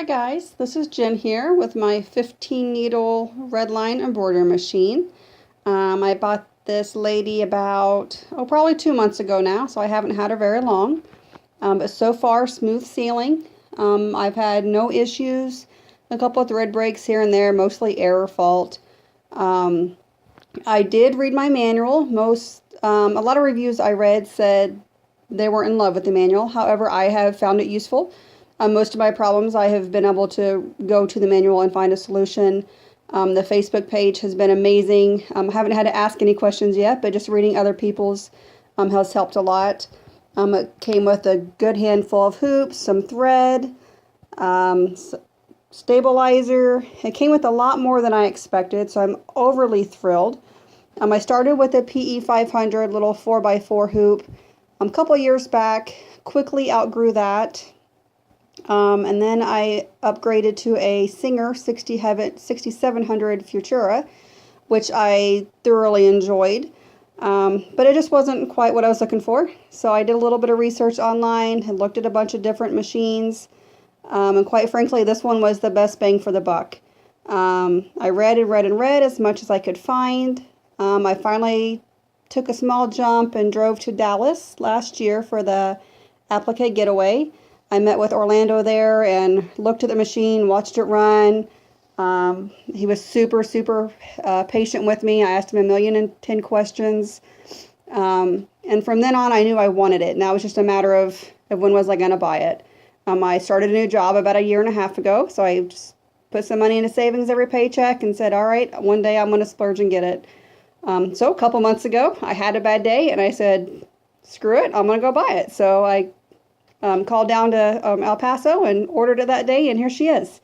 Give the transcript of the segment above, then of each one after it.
Hi guys, this is Jen here with my 15 needle redline embroidery machine. I bought this lady about, probably 2 months ago now, so I haven't had her very long. But so far, smooth sailing. I've had no issues, a couple of thread breaks here and there, mostly error fault. I did read my manual. A lot of reviews I read said they weren't in love with the manual. However, I have found it useful. Most of my problems, I have been able to go to the manual and find a solution. The Facebook page has been amazing. I haven't had to ask any questions yet, but just reading other people's has helped a lot. It came with a good handful of hoops, some thread, stabilizer. It came with a lot more than I expected, so I'm overly thrilled. I started with a PE 500 little 4x4 hoop a couple years back, quickly outgrew that. And then I upgraded to a Singer 6700 Futura, which I thoroughly enjoyed. But it just wasn't quite what I was looking for. So I did a little bit of research online and looked at a bunch of different machines. And quite frankly, this one was the best bang for the buck. I read and read and read as much as I could find. I finally took a small jump and drove to Dallas last year for the applique getaway. I met with Orlando there and looked at the machine, watched it run. He was super patient with me. I asked him 1,010 questions. And from then on, I knew I wanted it. Now it was just a matter of when was I going to buy it. I started a new job about a year and a half ago, so I just put some money into savings every paycheck and said, all right, one day I'm going to splurge and get it. So a couple months ago, I had a bad day, and I said, screw it, I'm going to go buy it. So I called down to El Paso and ordered it that day, and here she is.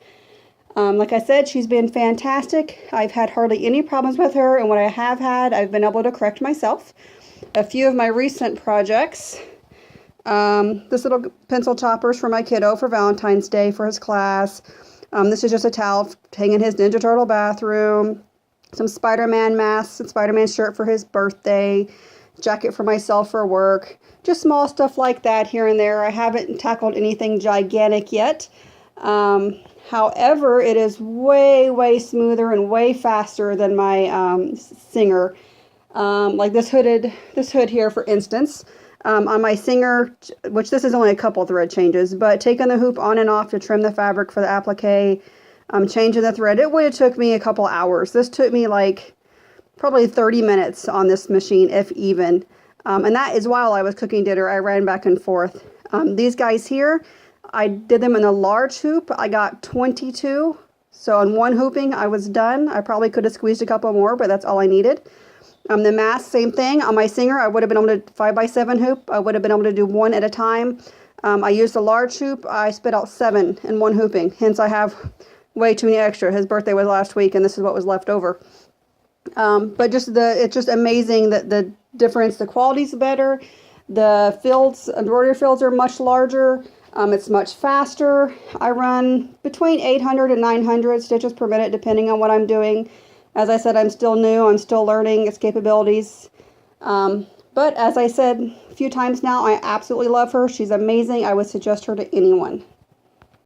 Like I said, she's been fantastic. I've had hardly any problems with her, and what I have had, I've been able to correct myself. A few of my recent projects, this little pencil toppers for my kiddo for Valentine's Day for his class. This is just a towel hanging in his Ninja Turtle bathroom. Some Spider-Man masks and Spider-Man shirt for his birthday. Jacket for myself for work. Just small stuff like that here and there. I haven't tackled anything gigantic yet. However, it is way smoother and way faster than my Singer. Like this hood here, for instance. On my Singer, which this is only a couple thread changes, but taking the hoop on and off to trim the fabric for the applique, changing the thread, it would have took me a couple hours. This took me like probably 30 minutes on this machine, if even. And that is while I was cooking dinner. I ran back and forth. These guys here, I did them in a large hoop. I got 22. So on one hooping, I was done. I probably could have squeezed a couple more, but that's all I needed. The mask, same thing. On my Singer, I would have been able to 5x7 hoop. I would have been able to do one at a time. I used a large hoop. I spit out 7 in one hooping. Hence, I have way too many extra. His birthday was last week, and this is what was left over. But it's just amazing that the difference, the quality's better, the embroidery fields are much larger, it's much faster. I run between 800 and 900 stitches per minute depending on what I'm doing. As I said, I'm still new, I'm still learning its capabilities. But as I said a few times now, I absolutely love her. She's amazing. I would suggest her to anyone.